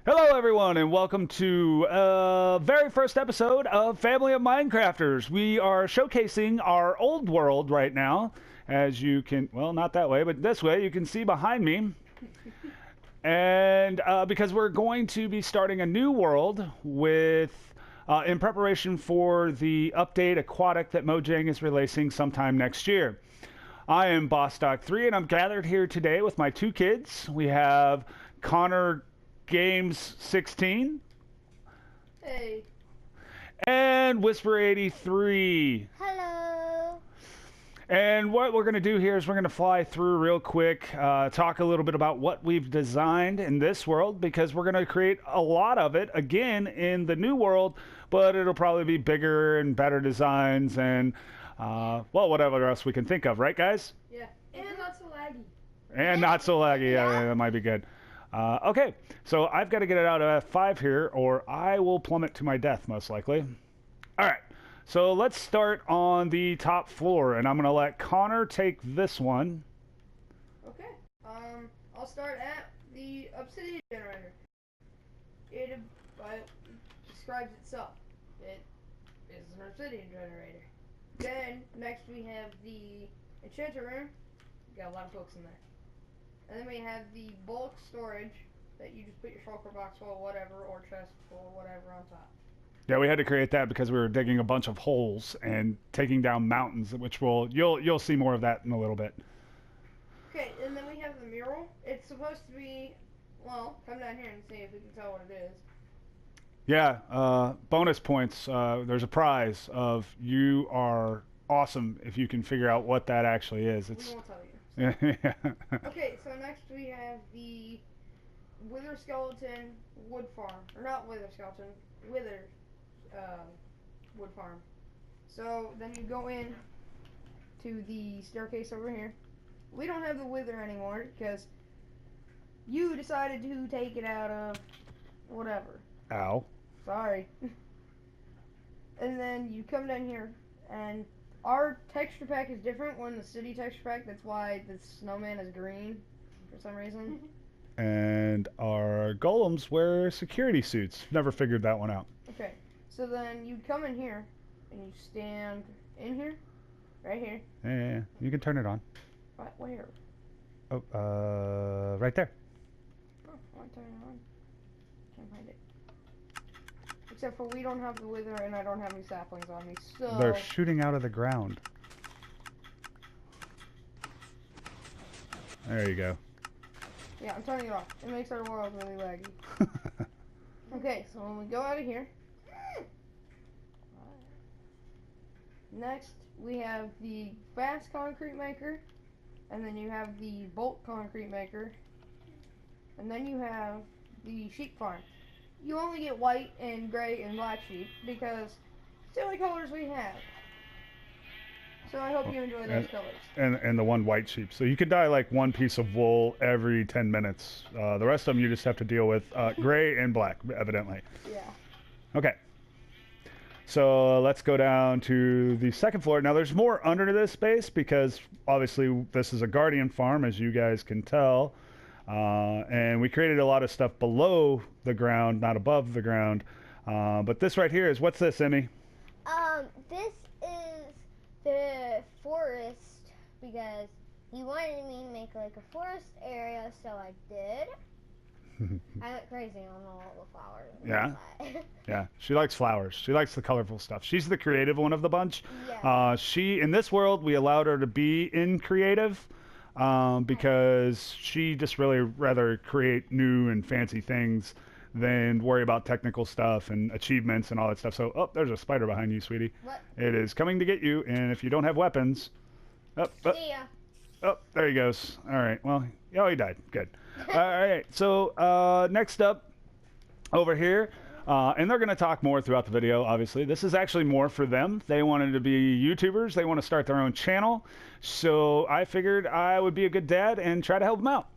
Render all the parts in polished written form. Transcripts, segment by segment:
Hello, everyone, and welcome to very first episode of Family of Minecrafters. We are showcasing our old world right now, as you can, well, not that way, but this way, you can see behind me. And because we're going to be starting a new world with, in preparation for the update Aquatic that Mojang is releasing sometime next year. I am BossDoc3, and I'm gathered here today with my two kids. We have Connor Games 16. Hey. And Whisper 83. Hello. And what we're going to do here is we're going to fly through real quick, talk a little bit about what we've designed in this world, because we're going to create a lot of it again in the new world, but it'll probably be bigger and better designs and, well, whatever else we can think of, right, guys? Yeah. And not so laggy. And not so laggy. Yeah, that might be good. Okay, so I've got to get it out of F5 here, or I will plummet to my death, most likely. All right, so let's start on the top floor, and I'm going to let Connor take this one. Okay. I'll start at the obsidian generator. It describes itself. It is an obsidian generator. Then, next we have the enchanter room. Got a lot of books in there. And then we have the bulk storage that you just put your shulker box full of whatever, or chest full of whatever on top. Yeah, we had to create that because we were digging a bunch of holes and taking down mountains, which you'll see more of that in a little bit. Okay, and then we have the mural. It's supposed to be, well, come down here and see if we can tell what it is. Yeah, bonus points. There's a prize of you are awesome if you can figure out what that actually is. We won't tell you. Yeah. Okay, so next we have the Wither Skeleton Wood Farm. Or not Wither Skeleton, Wither Wood Farm. So then you go in to the staircase over here. We don't have the Wither anymore because you decided to take it out of whatever. Ow. Sorry. And then you come down here and our texture pack is different than the city texture pack. That's why the snowman is green for some reason. And our golems wear security suits. Never figured that one out. Okay, so then you come in here and you stand in here, right here. Yeah, you can turn it on. Right where? Oh, right there. Oh, I want to turn it on. Can't find it. Except for we don't have the wither and I don't have any saplings on me, so... They're shooting out of the ground. There you go. Yeah, I'm turning it off. It makes our world really laggy. Okay, so when we go out of here... Next, we have the fast concrete maker. And then you have the bulk concrete maker. And then you have the sheep farm. You only get white and gray and black sheep because it's the only colors we have. So I hope you enjoy those colors. And the one white sheep. So you could dye like one piece of wool every 10 minutes. The rest of them you just have to deal with gray and black, evidently. Yeah. Okay. So let's go down to the second floor. Now there's more under this space because obviously this is a guardian farm, as you guys can tell. And we created a lot of stuff below the ground, not above the ground. But this right here is, what's this, Emmy? This is the forest because he wanted me to make like a forest area, so I did. I went crazy on all the flowers. Yeah. Yeah, she likes flowers. She likes the colorful stuff. She's the creative one of the bunch. Yeah. In this world, we allowed her to be in creative. Because she just really rather create new and fancy things than worry about technical stuff and achievements and all that stuff. So, oh, there's a spider behind you, sweetie. What? It is coming to get you, and if you don't have weapons... See ya. Oh, there he goes. All right, well, oh, he died. Good. All right, so next up over here, and they're going to talk more throughout the video, obviously. This is actually more for them. They wanted to be YouTubers. They want to start their own channel. So I figured I would be a good dad and try to help them out.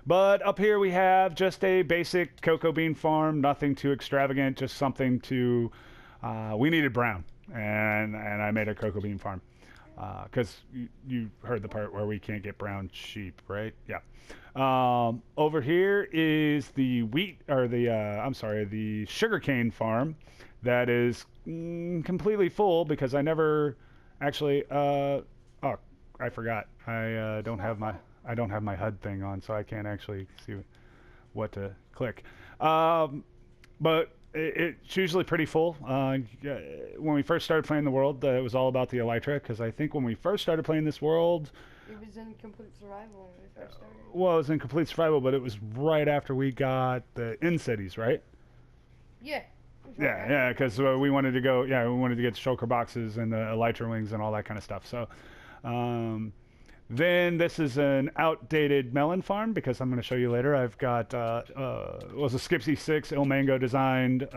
But up here we have just a basic cocoa bean farm, nothing too extravagant, just something to... we needed brown, and I made a cocoa bean farm. because you heard the part where we can't get brown sheep, right? Yeah. Over here is the the sugarcane farm that is completely full because I never actually. Oh, I forgot. I don't have my HUD thing on, so I can't actually see what to click. But it's usually pretty full. When we first started playing the world, it was all about the elytra, because I think when we first started playing this world... It was in complete survival when we first started. Well, it was in complete survival, but it was right after we got the in-cities, right? Yeah. Yeah, because we wanted to go... Yeah, we wanted to get shulker boxes and the elytra wings and all that kind of stuff. So... then this is an outdated melon farm, because I'm going to show you later. I've got was a Skipsy 6 Il Mango designed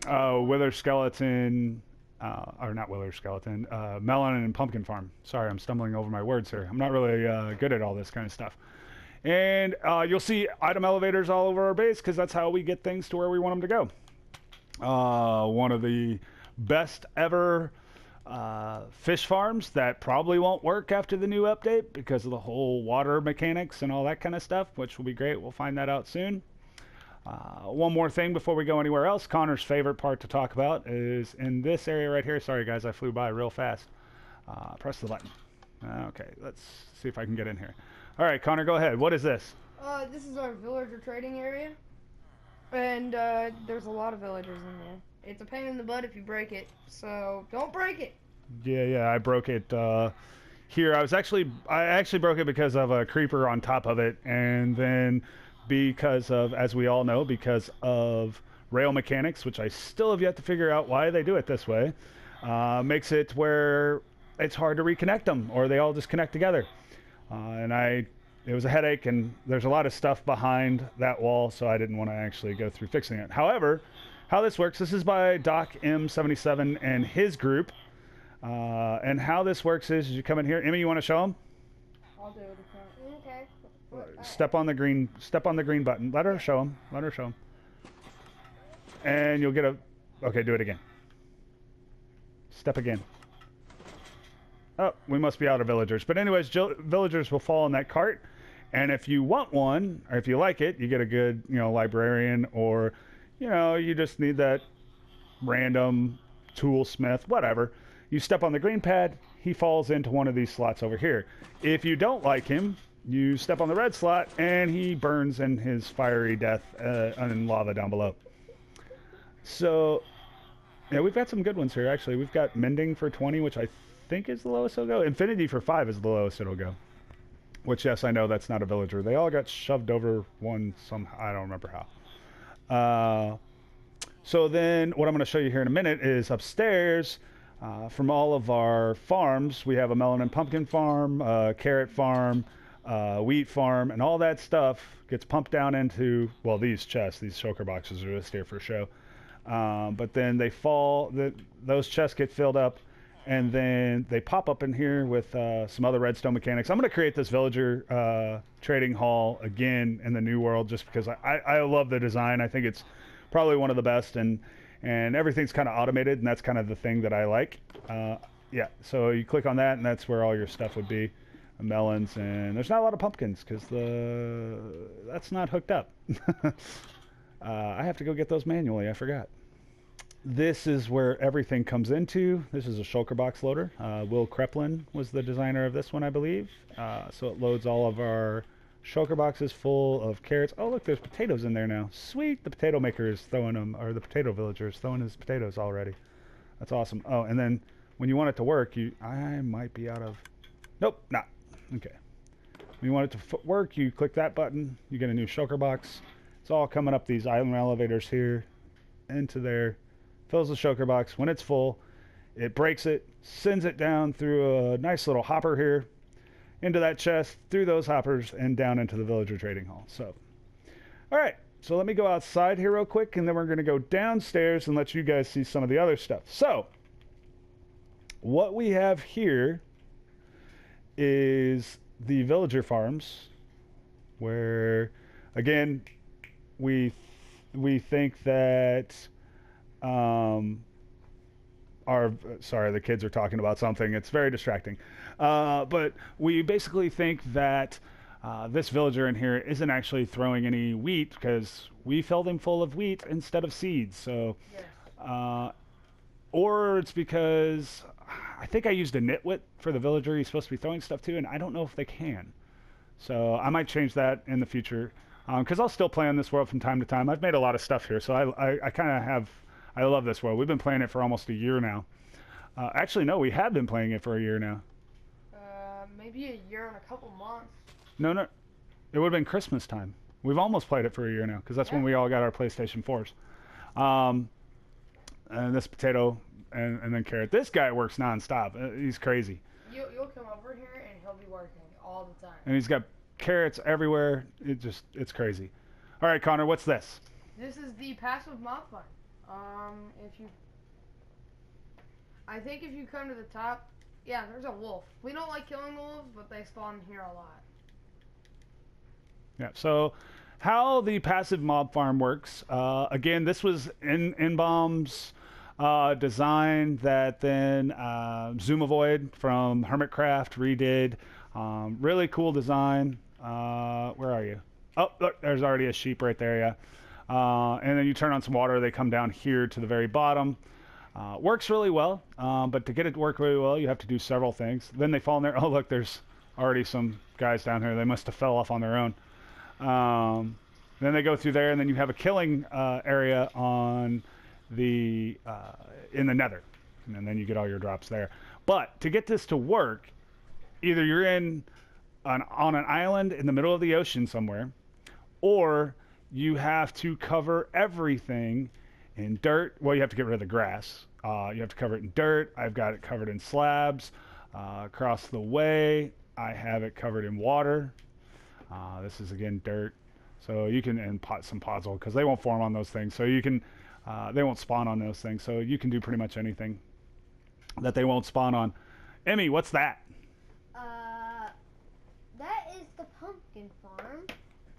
wither skeleton, or not wither skeleton, melon and pumpkin farm. Sorry, I'm stumbling over my words here. I'm not really good at all this kind of stuff. And you'll see item elevators all over our base, because that's how we get things to where we want them to go. One of the best ever fish farms that probably won't work after the new update because of the whole water mechanics and all that kind of stuff, which will be great. We'll find that out soon. One more thing before we go anywhere else. Connor's favorite part to talk about is in this area right here. Sorry guys, I flew by real fast. Press the button. Okay, let's see if I can get in here. All right, Connor, go ahead. What is this? This is our villager trading area, and there's a lot of villagers in there. It's a pain in the butt if you break it, so don't break it. Yeah, I broke it here. I actually broke it because of a creeper on top of it, and then because of, as we all know, because of rail mechanics, which I still have yet to figure out why they do it this way, makes it where it's hard to reconnect them, or they all just connect together. It was a headache, and there's a lot of stuff behind that wall, so I didn't want to actually go through fixing it. However, how this works, this is by Doc M77 and his group. And how this works is you come in here. Emmy, you want to show them? I'll do it. Okay. Step on the green button. Let her show them. And you'll get a... Okay, do it again. Step again. Oh, we must be out of villagers. But anyways, villagers will fall in that cart. And if you want one, or if you like it, you get a good, librarian, or... you just need that random toolsmith, whatever. You step on the green pad, he falls into one of these slots over here. If you don't like him, you step on the red slot, and he burns in his fiery death in lava down below. So, yeah, we've got some good ones here, actually. We've got Mending for 20, which I think is the lowest it'll go. Infinity for 5 is the lowest it'll go. Which, yes, I know that's not a villager. They all got shoved over one somehow. I don't remember how. So then what I'm going to show you here in a minute is upstairs from all of our farms. We have a melon and pumpkin farm, carrot farm, wheat farm, and all that stuff gets pumped down into, well, these chests. These shulker boxes are just here for show. But then they fall, those chests get filled up, and then they pop up in here with some other redstone mechanics. I'm going to create this villager trading hall again in the new world, just because I love the design. I think it's probably one of the best, and everything's kind of automated, and that's kind of the thing that I like. Yeah, so you click on that, and that's where all your stuff would be. Melons, and there's not a lot of pumpkins because that's not hooked up. I have to go get those manually. I forgot. This is where everything comes into. This is a shulker box loader. Will Kreplin was the designer of this one, I believe. So it loads all of our shulker boxes full of carrots. Oh, look, there's potatoes in there now. Sweet. The potato maker is throwing them, or the potato villager is throwing his potatoes already. That's awesome. Oh, and then when you want it to work, I might be out of... Nope, not. Okay. When you want it to work, you click that button. You get a new shulker box. It's all coming up these island elevators here into there. Fills the shulker box. When it's full, it breaks it, sends it down through a nice little hopper here, into that chest, through those hoppers, and down into the villager trading hall. So, all right. So let me go outside here real quick, and then we're going to go downstairs and let you guys see some of the other stuff. So, what we have here is the villager farms, where, again, we think that sorry, the kids are talking about something. It's very distracting. But we basically think that this villager in here isn't actually throwing any wheat because we filled him full of wheat instead of seeds. So, Yes. or it's because I think I used a nitwit for the villager he's supposed to be throwing stuff to, and I don't know if they can. So I might change that in the future because I'll still play on this world from time to time. I've made a lot of stuff here, so I kind of have. I love this world. We've been playing it for almost a year now. Actually, no, we have been playing it for a year now. Maybe a year and a couple months. No, it would have been Christmas time. We've almost played it for a year now because that's when we all got our PlayStation 4s. And this potato and then carrot. This guy works nonstop. He's crazy. You'll come over here and he'll be working all the time. And he's got carrots everywhere. It's crazy. All right, Connor, what's this? This is the passive mob farm. I think if you come to the top, yeah, there's a wolf. We don't like killing the wolves, but they spawn here a lot. Yeah, so how the passive mob farm works, again, this was in Bomb's design that then Zoomavoid from Hermitcraft redid. Really cool design. Where are you? Oh, look, there's already a sheep right there, yeah. And then you turn on some water, they come down here to the very bottom. Works really well, but to get it to work really well, you have to do several things. Then they fall in there. Oh, look, there's already some guys down here. They must have fell off on their own. Then they go through there, and then you have a killing area on the in the nether. And then you get all your drops there. But to get this to work, either you're on an island in the middle of the ocean somewhere, or you have to cover everything in dirt. Well, you have to get rid of the grass. You have to cover it in dirt. I've got it covered in slabs. Across the way, I have it covered in water. This is, again, dirt. So you can, and some podzol, because they won't form on those things. So you can, they won't spawn on those things. So you can do pretty much anything that they won't spawn on. Emmy, what's that? That is the pumpkin farm.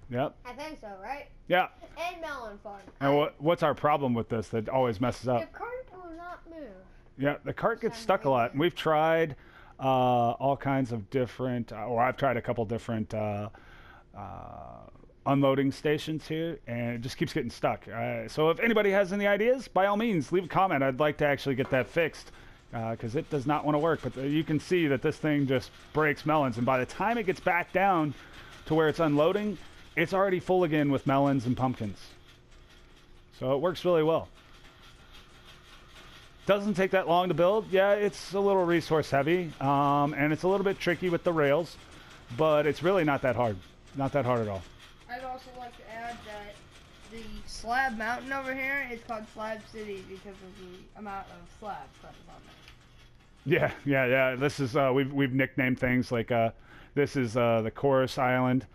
Yep. I think so, right? Yeah. And melon farm. And what's our problem with this that always messes The up? cart will not move. Yeah, the cart gets stuck a lot. We've tried all kinds of different, or I've tried a couple different unloading stations here, and it just keeps getting stuck. So if anybody has any ideas, by all means, leave a comment. I'd like to actually get that fixed because it does not want to work. But you can see that this thing just breaks melons, and by the time it gets back down to where it's unloading, it's already full again with melons and pumpkins. So it works really well. Doesn't take that long to build. Yeah, it's a little resource heavy, and it's a little bit tricky with the rails, but it's really not that hard. Not that hard at all. I'd also like to add that the slab mountain over here is called Slab City because of the amount of slabs that is on there. Yeah. This is we've nicknamed things like this is the Chorus Island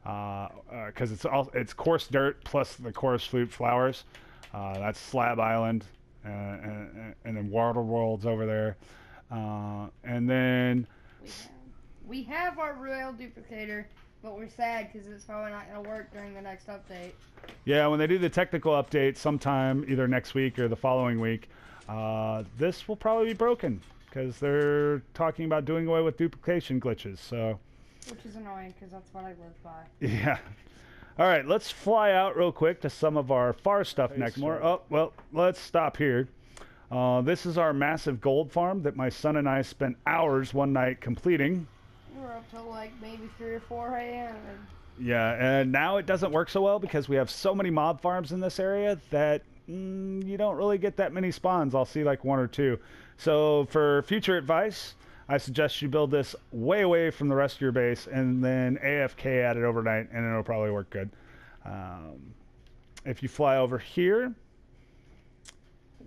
because it's coarse dirt plus the chorus flute flowers. That's Slab Island, and then Water World's over there, and then we have our rail duplicator, but we're sad because it's probably not going to work during the next update. Yeah, when they do the technical update sometime either next week or the following week, this will probably be broken because they're talking about doing away with duplication glitches. So, which is annoying because that's what I live by. Yeah. All right, let's fly out real quick to some of our far stuff next. Oh, well, let's stop here. This is our massive gold farm that my son and I spent hours one night completing. We're up till like maybe 3 or 4 a.m. Yeah, and now it doesn't work so well because we have so many mob farms in this area that you don't really get that many spawns. I'll see like 1 or 2. So for future advice, I suggest you build this way away from the rest of your base and then AFK at it overnight, and it'll probably work good. If you fly over here,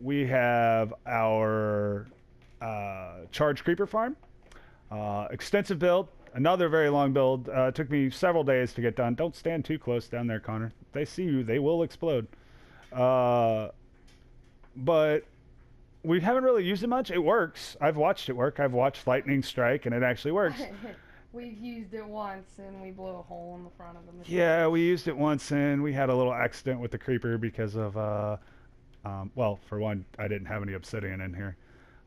we have our charge creeper farm. Extensive build, another very long build. It took me several days to get done. Don't stand too close down there, Connor. If they see you, they will explode. But we haven't really used it much. It works. I've watched it work. I've watched lightning strike, and it actually works. We've used it once, and we blew a hole in the front of the machine. Yeah, we used it once, and we had a little accident with the creeper because of, well, for one, I didn't have any obsidian in here.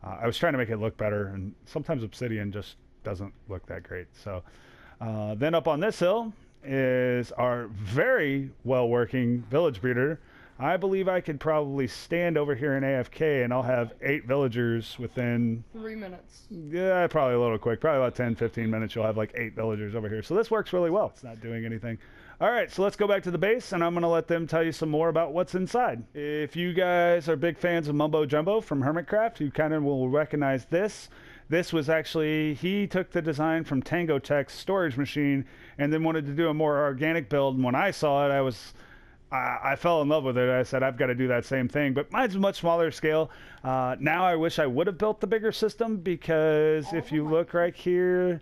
I was trying to make it look better, and sometimes obsidian just doesn't look that great. So then up on this hill is our very well working village breeder. I believe I could probably stand over here in AFK and I'll have 8 villagers within 3 minutes. Yeah, probably a little quick. Probably about 10-15 minutes you'll have like 8 villagers over here. So this works really well. It's not doing anything. All right, so let's go back to the base and I'm going to let them tell you some more about what's inside. If you guys are big fans of Mumbo Jumbo from Hermitcraft, you kind of will recognize this. This was actually, he took the design from Tango Tech's storage machine and then wanted to do a more organic build. And when I saw it, I fell in love with it. I said, I've got to do that same thing, but mine's a much smaller scale. Now I wish I would have built the bigger system because if you look right here,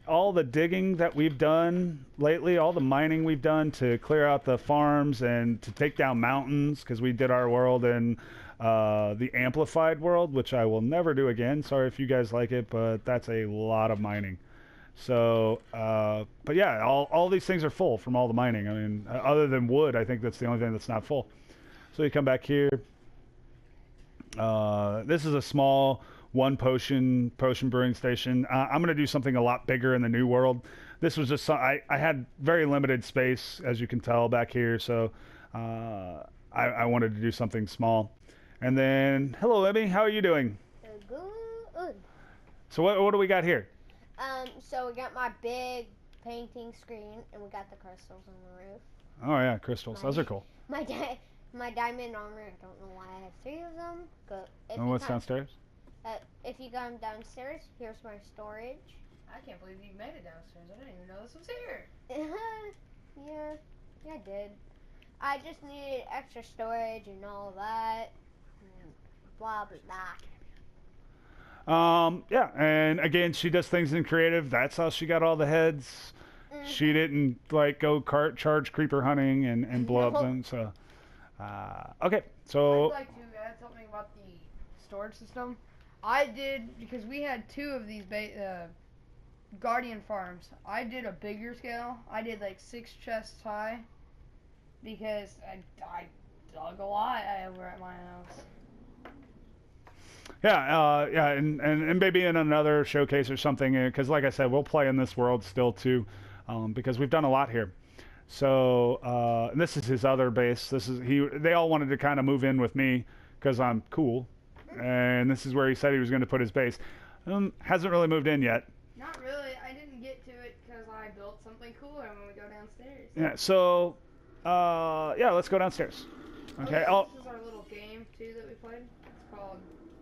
all the digging that we've done lately, all the mining we've done to clear out the farms and to take down mountains, because we did our world in the amplified world, which I will never do again. Sorry if you guys like it, but that's a lot of mining. So, but yeah, all these things are full from all the mining. I mean, other than wood, I think that's the only thing that's not full. So you come back here. This is a small one potion brewing station. I'm going to do something a lot bigger in the new world. This was just, I had very limited space, as you can tell back here. So, I wanted to do something small. And then, hello, Emmy, how are you doing? Good. So what do we got here? So we got my big painting screen, and we got the crystals on the roof. Oh yeah, crystals. Those are cool. My diamond armor. I don't know why I have 3 of them. But And what's downstairs? If you come downstairs, here's my storage. I can't believe you made it downstairs. I didn't even know this was here. Yeah, I did. I just needed extra storage and all of that. Blah blah blah. Yeah, and again, she does things in creative. That's how she got all the heads. She didn't like go charge creeper hunting and blow up them. So, okay, so I'd like to add something about the storage system. I did, because we had 2 of these guardian farms. I did a bigger scale. I did like 6 chests high because I dug a lot over at my house. yeah, and maybe in another showcase or something, because like I said, we'll play in this world still too, because we've done a lot here. So, and this is his other base. They all wanted to kind of move in with me because I'm cool, and this is where he said he was going to put his base. Hasn't really moved in yet. Not really. I didn't get to it because I built something cooler when we go downstairs. Yeah. So, yeah, let's go downstairs. Okay. This is our little game too that we played. It's called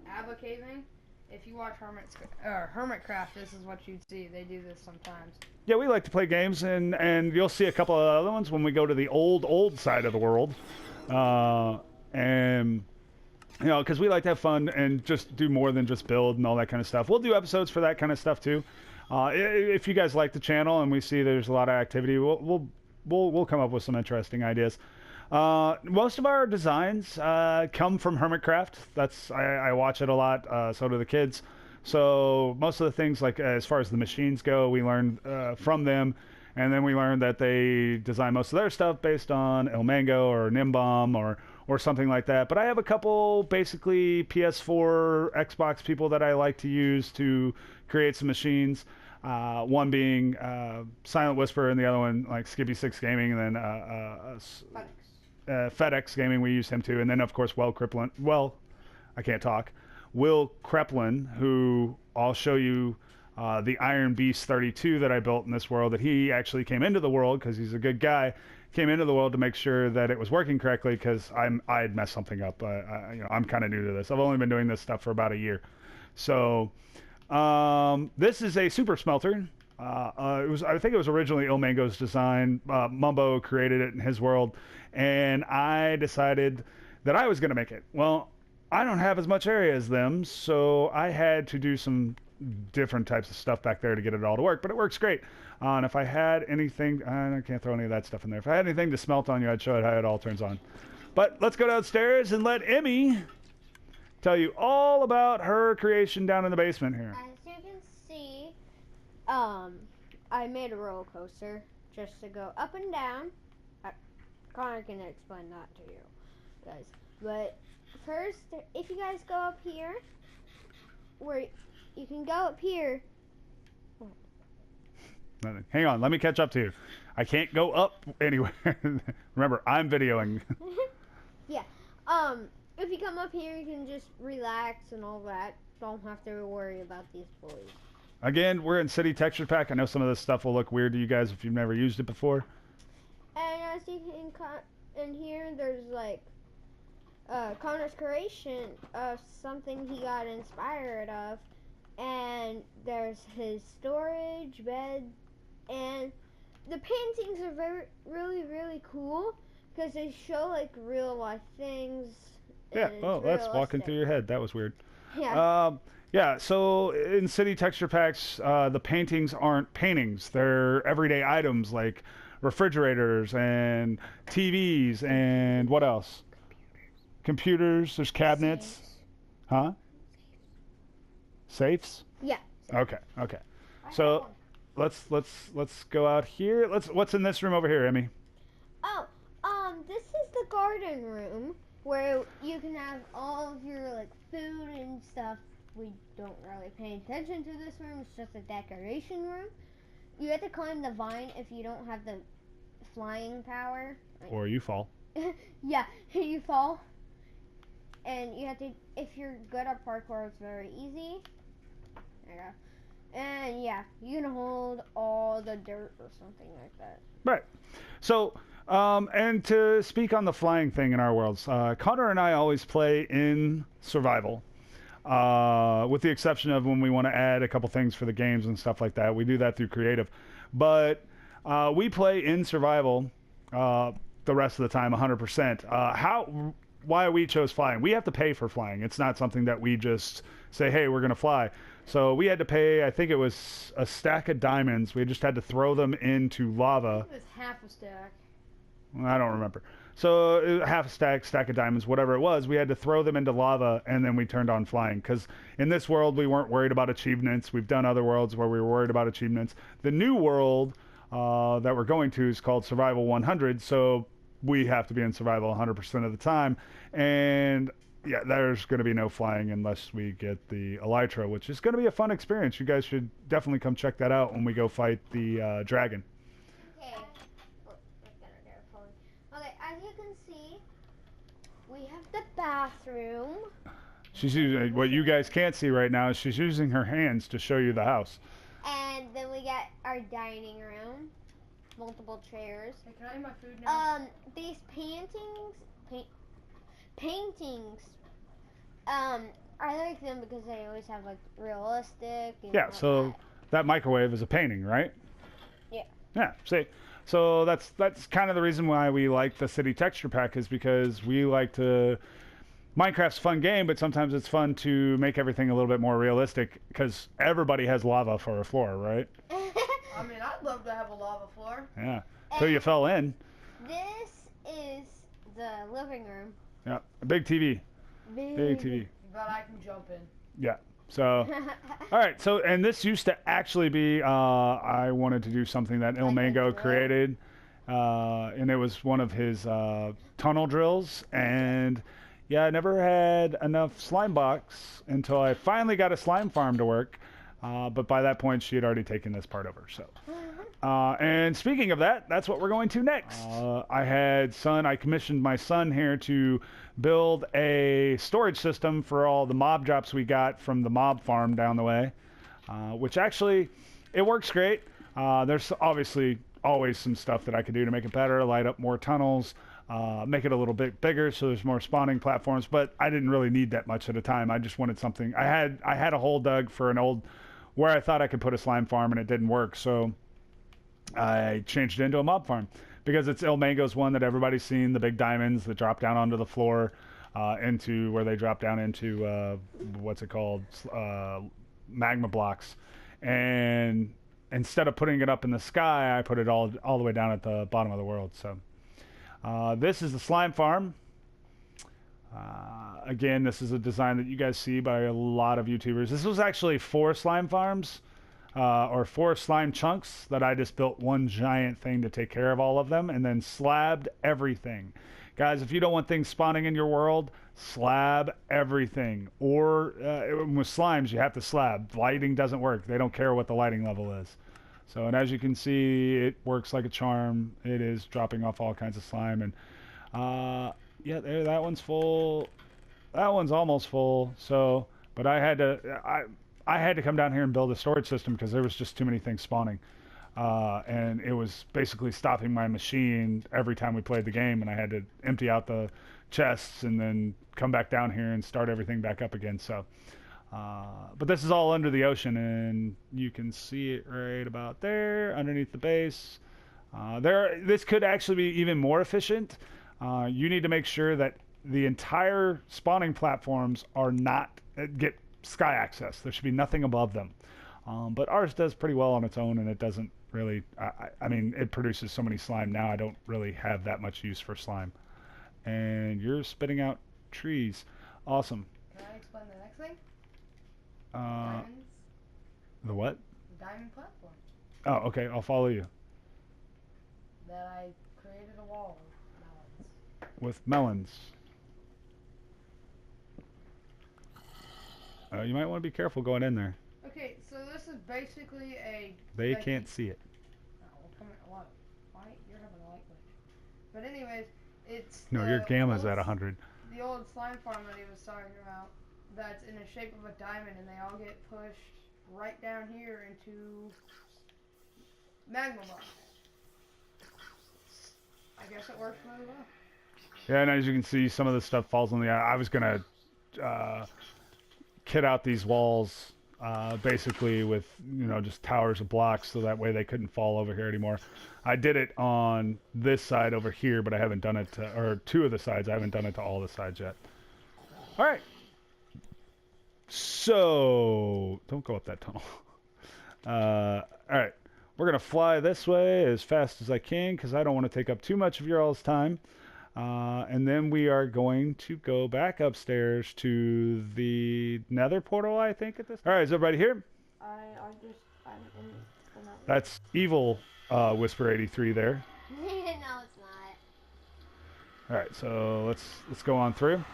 Ava Caving. If you watch Hermitcraft, this is what you'd see. They do this sometimes. Yeah, we like to play games, and you'll see a couple of other ones when we go to the old side of the world, and you know, because we like to have fun and just do more than just build and all that kind of stuff. We'll do episodes for that kind of stuff too. If you guys like the channel and we see there's a lot of activity, we'll come up with some interesting ideas. Most of our designs come from Hermitcraft. I watch it a lot. So do the kids. So most of the things, like as far as the machines go, we learned from them, and then we learned that they design most of their stuff based on El Mango or Nimbom or something like that. But I have a couple basically PS4, Xbox people that I like to use to create some machines. One being Silent Whisper, and the other one like Skippy6 Gaming, and then FedEx Gaming, we use him too, and then of course Will Kreplin, who I'll show you the Iron Beast 32 that I built in this world, that he actually came into the world because he's a good guy, came into the world to make sure that it was working correctly, because I had messed something up. I'm kind of new to this. I've only been doing this stuff for about a year. So this is a super smelter. I think it was originally Il Mango's design. Mumbo created it in his world, and I decided that I was going to make it. Well, I don't have as much area as them, so I had to do some different types of stuff back there to get it all to work, but it works great. And if I had anything, I can't throw any of that stuff in there. If I had anything to smelt on you, I'd show it how it all turns on. But let's go downstairs and let Emmy tell you all about her creation down in the basement here. As you can see, I made a roller coaster just to go up and down. Connor can explain that to you guys. But first, if you guys go up here, where you can go up here. Hang on, let me catch up to you. I can't go up anywhere. Remember, I'm videoing. Yeah. If you come up here, you can just relax and all that. Don't have to worry about these boys. Again, we're in City Texture Pack. I know some of this stuff will look weird to you guys if you've never used it before. And as you can in here, there's like Connor's creation of something he got inspired of, and there's his storage bed, and the paintings are really cool because they show like real life things. Yeah. Oh, that's walking through your head. That was weird. Yeah. Yeah, so in City Texture Packs, the paintings aren't paintings. They're everyday items like refrigerators and TVs and what else? Computers. There's cabinets. Safes. Huh? Safes? Yeah. Okay. So let's go out here. What's in this room over here, Emmy? Oh, this is the garden room where you can have all of your like food and stuff. We don't really pay attention to this room. It's just a decoration room. You have to climb the vine if you don't have the flying power. Or you fall. Yeah, you fall. And you have to, if you're good at parkour, it's very easy. There you go. And yeah, you can hold all the dirt or something like that. Right. So, and to speak on the flying thing in our worlds, Connor and I always play in survival. With the exception of when we want to add a couple things for the games and stuff like that. We do that through creative. But we play in survival the rest of the time 100%. Why we chose flying? We have to pay for flying. It's not something that we just say, hey, we're going to fly. So we had to pay, I think it was a stack of diamonds. We just had to throw them into lava. It was half a stack. I don't remember. So half a stack of diamonds, whatever it was, we had to throw them into lava, and then we turned on flying. Because in this world, we weren't worried about achievements. We've done other worlds where we were worried about achievements. The new world that we're going to is called Survival 100, so we have to be in survival 100% of the time. And yeah, there's going to be no flying unless we get the elytra, which is going to be a fun experience. You guys should definitely come check that out when we go fight the dragon. Okay. Okay, as you can see, we have the bathroom. She's using, what you guys can't see right now is she's using her hands to show you the house. And then we got our dining room, multiple chairs. Hey, can I have my food now? These paintings, I like them because they always have like realistic. And Yeah, all so that microwave is a painting, right? Yeah. Yeah, see. So that's kind of the reason why we like the City Texture Pack, is because we like to... Minecraft's a fun game, but sometimes it's fun to make everything a little bit more realistic, because everybody has lava for a floor, right? I mean, I'd love to have a lava floor. Yeah, till you fell in. This is the living room. Yeah, a big TV. Big TV. But I can jump in. Yeah. So, all right. So, and this used to actually be, I wanted to do something that Il Mango created, and it was one of his tunnel drills. And yeah, I never had enough slime box until I finally got a slime farm to work. But by that point, she had already taken this part over. So, and speaking of that, that's what we're going to next. I commissioned my son here to build a storage system for all the mob drops we got from the mob farm down the way, which actually, it works great. There's obviously always some stuff that I could do to make it better, light up more tunnels, make it a little bit bigger so there's more spawning platforms, but I didn't really need that much at a time. I just wanted something. I had a hole dug for an old, where I thought I could put a slime farm, and it didn't work, so I changed it into a mob farm. Because it's Il Mango's one that everybody's seen, the big diamonds that drop down onto the floor, into where they drop down into, what's it called, magma blocks. And instead of putting it up in the sky, I put it all the way down at the bottom of the world. So this is the slime farm. Again, this is a design that you guys see by a lot of YouTubers. This was actually 4 slime farms. Or 4 slime chunks that I just built one giant thing to take care of all of them, and then slabbed everything. Guys, if you don't want things spawning in your world, slab everything. Or with slimes, you have to slab. Lighting doesn't work. They don't care what the lighting level is. So, and as you can see, it works like a charm. It is dropping off all kinds of slime. And yeah, there, that one's full. That one's almost full. So, but I had to come down here and build a storage system because there was just too many things spawning. And it was basically stopping my machine every time we played the game, and I had to empty out the chests and then come back down here and start everything back up again. So, but this is all under the ocean, and you can see it right about there underneath the base. This could actually be even more efficient. You need to make sure that the entire spawning platforms are not get sky access. There should be nothing above them. But ours does pretty well on its own, and it doesn't really, I mean, it produces so many slime now, I don't really have that much use for slime. And you're spitting out trees. Awesome. Can I explain the next thing? Diamonds. The what? The diamond platform. Oh, okay, I'll follow you. That I created a wall With melons. You might want to be careful going in there. Okay, so this is basically a... They can't see it. Oh, come here, what? Why? You're having a light glitch. But anyways, it's... No, your gamma's at 100. The old slime farm that he was talking about, that's in the shape of a diamond, and they all get pushed right down here into magma blocks. I guess it works really well. Yeah, and as you can see, some of the stuff falls on the... I was going to kit out these walls basically with, you know, just towers of blocks so that way they couldn't fall over here anymore. I did it on this side over here, but I haven't done it to, or two of the sides. I haven't done it to all the sides yet. All right. So, don't go up that tunnel. All right. We're going to fly this way as fast as I can because I don't want to take up too much of your all's time. And then we are going to go back upstairs to the nether portal, I think, at this time. All right, is everybody here? I'm in. That's evil Whisper 83 there. No, it's not. All right, so let's go on through.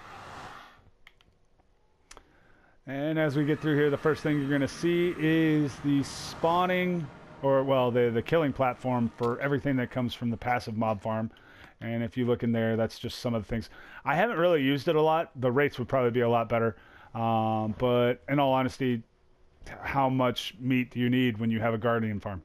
And as we get through here, the first thing you're going to see is the spawning, or well, the killing platform for everything that comes from the passive mob farm. And if you look in there, that's just some of the things. I haven't really used it a lot. The rates would probably be a lot better. But in all honesty, how much meat do you need when you have a guardian farm?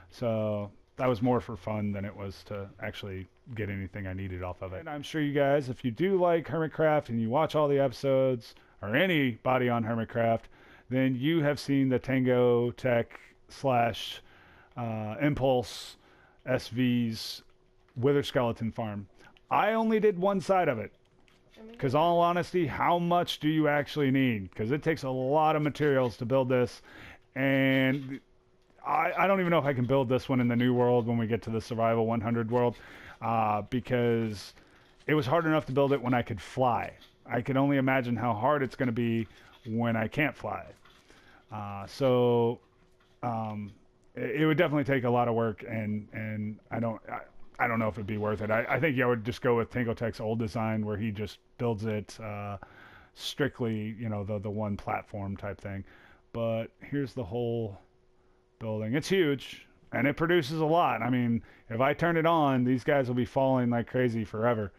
So that was more for fun than it was to actually get anything I needed off of it. And I'm sure you guys, if you do like Hermitcraft and you watch all the episodes, or anybody on Hermitcraft, then you have seen the Tango Tech / Impulse SV's Wither Skeleton farm. I only did one side of it. Because all honesty, how much do you actually need? Because it takes a lot of materials to build this. And I don't even know if I can build this one in the new world when we get to the Survival 100 world. Because it was hard enough to build it when I could fly. I can only imagine how hard it's going to be when I can't fly. It would definitely take a lot of work, and I don't know if it'd be worth it. I think I would just go with Tango Tech's old design where he just builds it strictly, you know, the one platform type thing. But here's the whole building. It's huge, and it produces a lot. I mean, if I turn it on, these guys will be falling like crazy forever.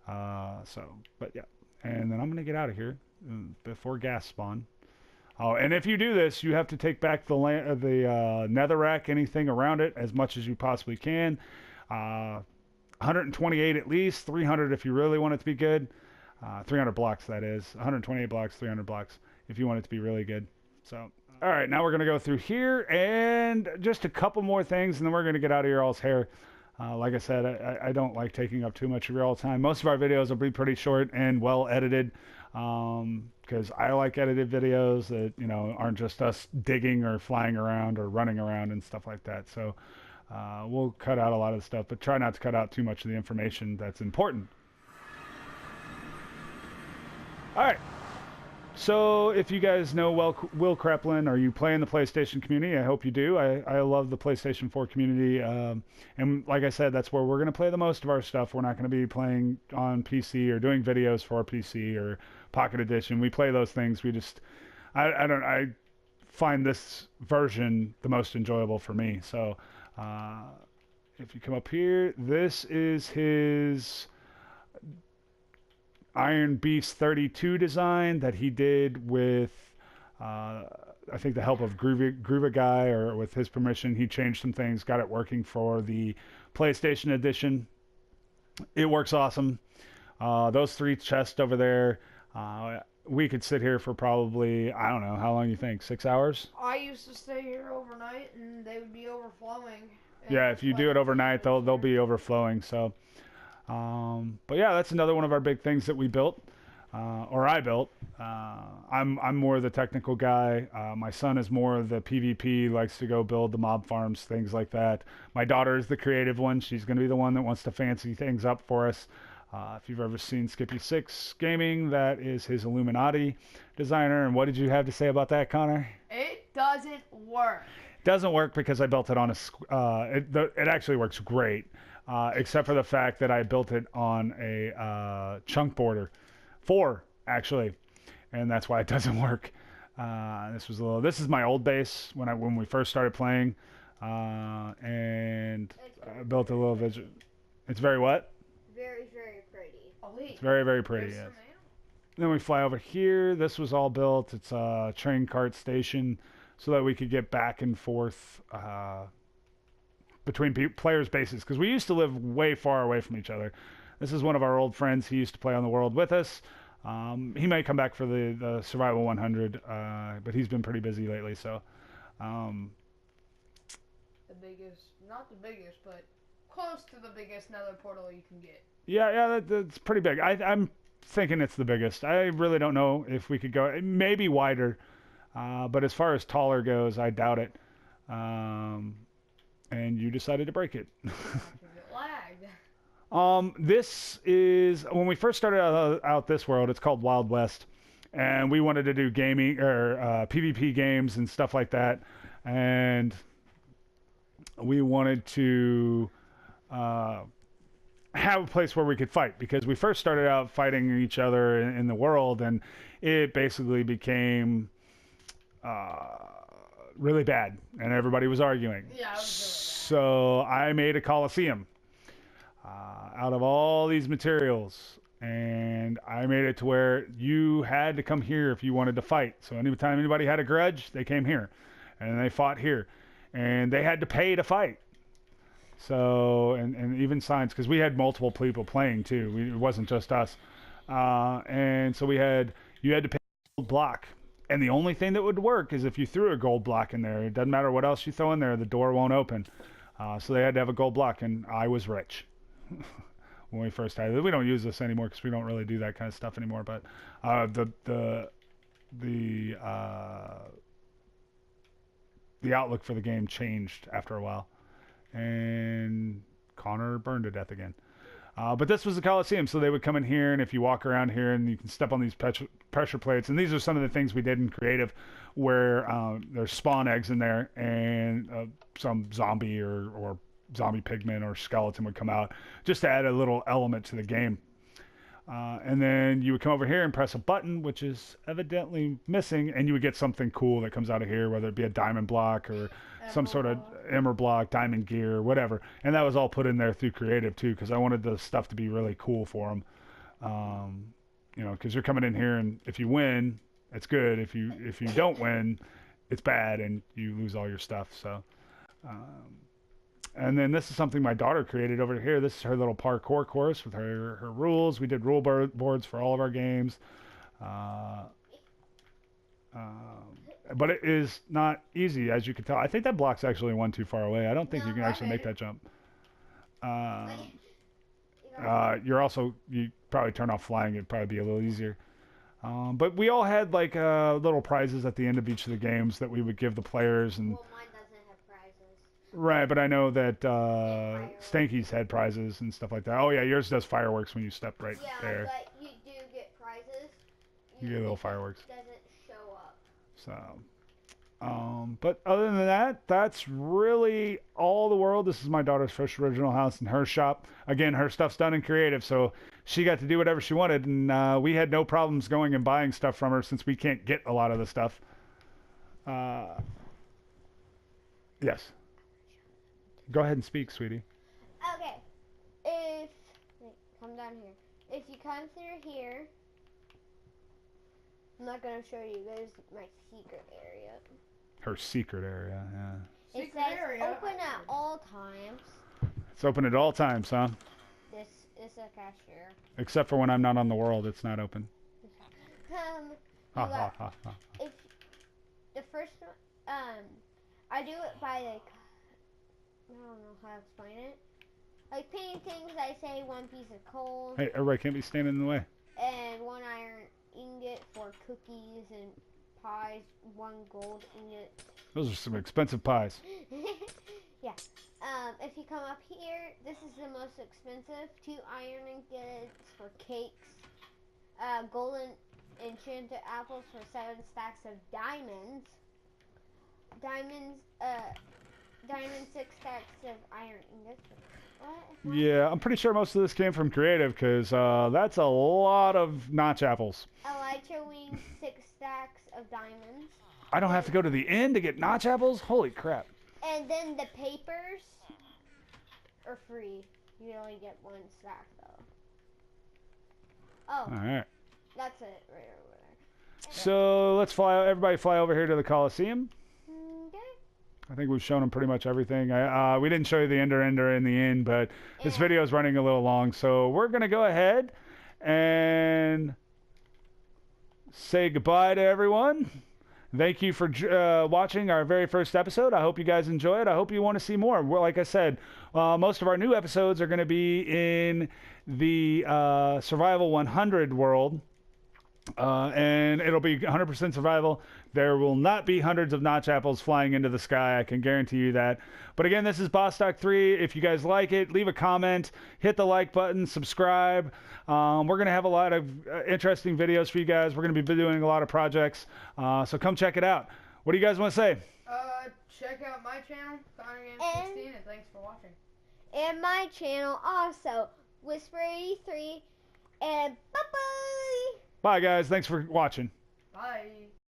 But yeah. And then I'm going to get out of here before gas spawn. Oh, and if you do this, you have to take back the netherrack, anything around it, as much as you possibly can. 128 at least, 300 if you really want it to be good. 300 blocks, that is. 128 blocks, 300 blocks if you want it to be really good. So, all right, now we're going to go through here and just a couple more things, and then we're going to get out of your all's hair. Like I said, I don't like taking up too much of your all time. Most of our videos will be pretty short and well edited because I like edited videos that, you know, aren't just us digging or flying around or running around and stuff like that. So we'll cut out a lot of the stuff, but try not to cut out too much of the information that's important. All right. So, if you guys know Will Kreplin, are you playing the PlayStation community? I hope you do. I love the PlayStation 4 community. And like I said, that's where we're going to play the most of our stuff. We're not going to be playing on PC or doing videos for PC or Pocket Edition. We play those things. I find this version the most enjoyable for me. So, if you come up here, this is his Iron Beast 32 design that he did with, I think, the help of Groovy Guy, or with his permission. He changed some things, got it working for the PlayStation edition. It works awesome. Those 3 chests over there, we could sit here for probably, I don't know, how long you think? 6 hours? I used to stay here overnight, and they would be overflowing. Yeah, if you do it overnight, they'll be overflowing. So. But yeah, that's another one of our big things that we built, or I built. I'm more the technical guy. My son is more of the PvP, likes to go build the mob farms, things like that. My daughter is the creative one. She's going to be the one that wants to fancy things up for us. If you've ever seen Skippy6 Gaming, that is his Illuminati designer. And what did you have to say about that, Connor? It doesn't work. Doesn't work because I built it on it actually works great. Except for the fact that I built it on a chunk border, 4 actually, and that's why it doesn't work. This is my old base when we first started playing, and I built a little bit. It's very what? Very, very pretty. Oh, wait. It's very, very pretty. Yes. Then we fly over here. This was all built. It's a train cart station, so that we could get back and forth. Between players' bases, because we used to live way far away from each other. This is one of our old friends. He used to play on the world with us. He might come back for the Survival 100, but he's been pretty busy lately. So, the biggest, not the biggest, but close to the biggest nether portal you can get. Yeah, that's pretty big. I'm thinking it's the biggest. I really don't know if we could go. It may be wider, but as far as taller goes, I doubt it. And you decided to break it. It lagged. This is, when we first started out this world, it's called Wild West, and we wanted to do gaming or PvP games and stuff like that, and we wanted to have a place where we could fight, because we first started out fighting each other in the world, and it basically became really bad, and everybody was arguing. Yeah, So I made a Coliseum out of all these materials, and I made it to where you had to come here if you wanted to fight. So anytime anybody had a grudge, they came here, and they fought here, and they had to pay to fight. So, and even signs, because we had multiple people playing too. It wasn't just us. And so you had to pay a block. And the only thing that would work is if you threw a gold block in there. It doesn't matter what else you throw in there, the door won't open. So they had to have a gold block, and I was rich when we first had it. We don't use this anymore because we don't really do that kind of stuff anymore. But the outlook for the game changed after a while, and Connor burned to death again. But this was the Coliseum, so they would come in here, and if you walk around here, and you can step on these pressure plates, and these are some of the things we did in creative, where there's spawn eggs in there, and some zombie or zombie pigman or skeleton would come out, just to add a little element to the game. And then you would come over here and press a button, which is evidently missing, and you would get something cool that comes out of here, whether it be a diamond block or some sort of emerald block, diamond gear, whatever. And that was all put in there through creative too, because I wanted the stuff to be really cool for them. Because you're coming in here, and if you win, it's good. If you don't win, it's bad, and you lose all your stuff. So, and then this is something my daughter created over here. This is her little parkour course with her rules. We did rule boards for all of our games. But it is not easy, as you can tell. I think that block's actually one too far away. I don't think you can actually make that jump. You probably turn off flying. It'd probably be a little easier. But we all had like little prizes at the end of each of the games that we would give the players. And Well, mine doesn't have prizes. right, but I know that Stanky's had prizes and stuff like that. Oh yeah, yours does fireworks when you step right Yeah, there. but you do get prizes. You get little fireworks. Doesn't So, but other than that, that's really all the world. This is my daughter's first original house in her shop. Again, her stuff's done in creative, so she got to do whatever she wanted, and we had no problems going and buying stuff from her since we can't get a lot of the stuff. Yes. Go ahead and speak, sweetie. Okay. Wait, come down here. If you come through here, I'm not gonna show you guys my secret area. Her secret area, yeah. It says open at all times. It's open at all times, huh? This is a cashier. Except for when I'm not on the world, it's not open. Ha ha ha ha. If the first one, I do it by like, I don't know how to explain it. Like paintings, I say 1 piece of coal. Hey, everybody can't be standing in the way. And 1 iron ingot for cookies and pies, 1 gold ingot. Those are some expensive pies. Yeah. If you come up here, this is the most expensive. 2 iron ingots for cakes. Golden enchanted apples for 7 stacks of diamonds. Diamonds, 6 stacks of iron ingots. What? Yeah, I'm pretty sure most of this came from creative because that's a lot of notch apples. Elytra wings, 6 stacks of diamonds. I don't have to go to the inn to get notch apples? Holy crap. And then the papers are free. You only get 1 stack though. Oh, Alright. that's it right over there. So let's everybody fly over here to the Coliseum. Okay. I think we've shown them pretty much everything. We didn't show you the Ender in the end, but this video is running a little long. So we're going to go ahead and say goodbye to everyone. Thank you for watching our very first episode. I hope you guys enjoy it. I hope you want to see more. Well, like I said, most of our new episodes are going to be in the Survival 100 world. And it'll be 100% survival. There will not be hundreds of notch apples flying into the sky. I can guarantee you that. But again, this is Boss Doc 3. If you guys like it, leave a comment, hit the like button, subscribe. We're going to have a lot of interesting videos for you guys. We're going to be doing a lot of projects. So come check it out. What do you guys want to say? Check out my channel, ConnorGames16, and thanks for watching. And my channel also, Whisper83. And bye-bye! Bye, guys. Thanks for watching. Bye.